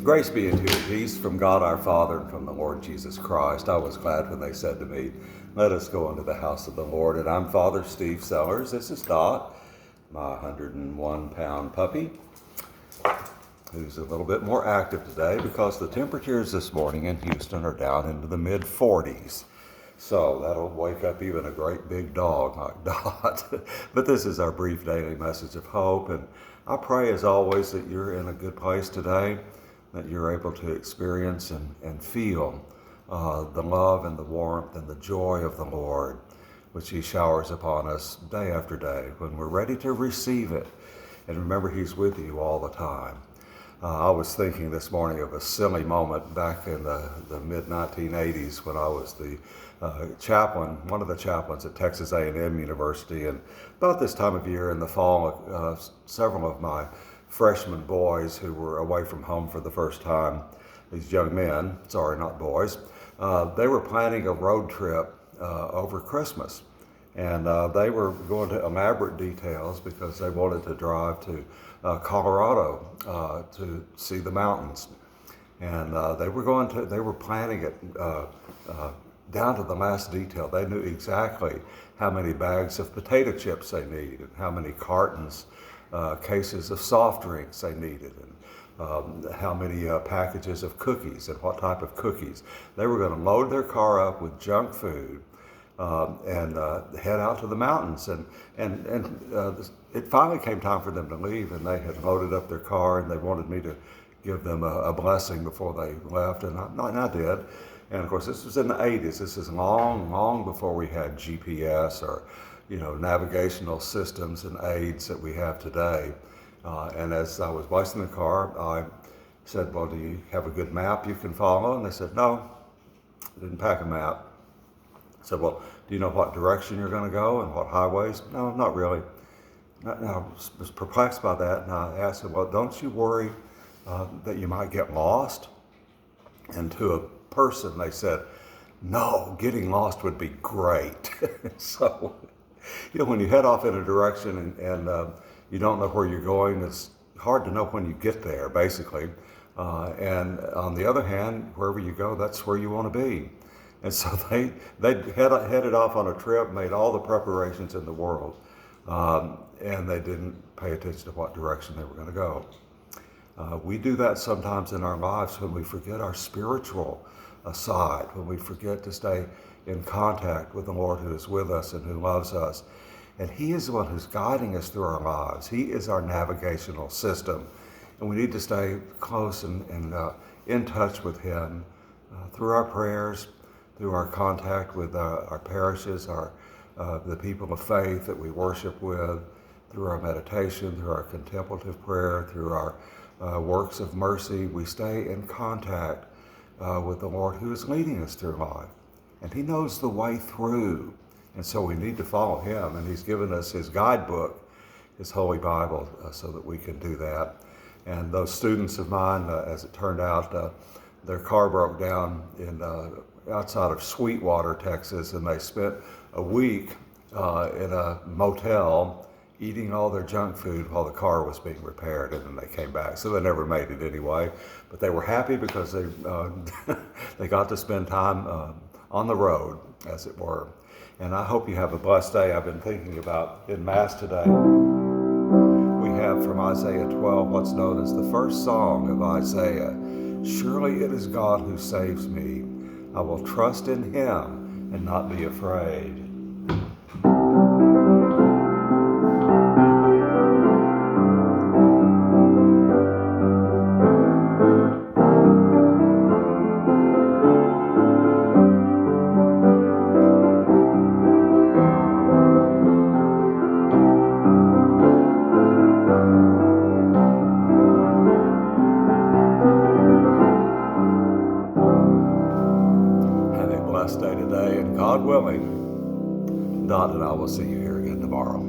Grace be unto you, peace from God our Father and from the Lord Jesus Christ. I was glad when they said to me, let us go into the house of the Lord. And I'm Father Steve Sellers. This is Dot, my 101-pound puppy, who's a little bit more active today because the temperatures this morning in Houston are down into the mid-40s. So that'll wake up even a great big dog like Dot. But this is our brief daily message of hope. And I pray, as always, that you're in a good place today, that you're able to experience and feel the love and the warmth and the joy of the Lord, which He showers upon us day after day when we're ready to receive it. And remember, He's with you all the time. I was thinking this morning of a silly moment back in the mid-1980s when I was the chaplain, one of the chaplains at Texas A&M University. And about this time of year in the fall, several of my freshman boys who were away from home for the first time, these young men, sorry, not boys, they were planning a road trip over Christmas. And they were going to elaborate details because they wanted to drive to Colorado to see the mountains. And they were planning it down to the last detail. They knew exactly how many bags of potato chips they needed, and how many cartons, cases of soft drinks they needed, and how many packages of cookies and what type of cookies. They were going to load their car up with junk food and head out to the mountains. And it finally came time for them to leave, and they had loaded up their car, and they wanted me to give them a blessing before they left, and I did. And of course, this was in the 80s. This is long, long before we had GPS or, navigational systems and aids that we have today. And as I was blessing the car, I said, well, do you have a good map you can follow? And they said, no, I didn't pack a map. I said, well, do you know what direction you're going to go and what highways? No, not really. I was perplexed by that, and I asked them, well, don't you worry that you might get lost? And to a person, they said, no, getting lost would be great. So, when you head off in a direction and you don't know where you're going, it's hard to know when you get there, basically. And on the other hand, wherever you go, that's where you want to be. And so they headed off on a trip, made all the preparations in the world, and they didn't pay attention to what direction they were going to go. We do that sometimes in our lives when we forget our spiritual side, when we forget to stay in contact with the Lord who is with us and who loves us. And He is the one who's guiding us through our lives. He is our navigational system. And we need to stay close and in touch with Him through our prayers, through our contact with our parishes, the people of faith that we worship with, through our meditation, through our contemplative prayer, through our works of mercy. We stay in contact with the Lord who is leading us through life. And He knows the way through. And so we need to follow Him. And He's given us His guidebook, His Holy Bible, so that we can do that. And those students of mine, as it turned out, their car broke down outside of Sweetwater, Texas, and they spent a week in a motel eating all their junk food while the car was being repaired, and then they came back. So they never made it anyway, but they were happy because they they got to spend time on the road, as it were. And I hope you have a blessed day. I've been thinking about, in Mass today, we have from Isaiah 12 what's known as the first song of Isaiah. Surely it is God who saves me. I will trust in Him and not be afraid. Day today, and God willing, Dot and I will see you here again tomorrow.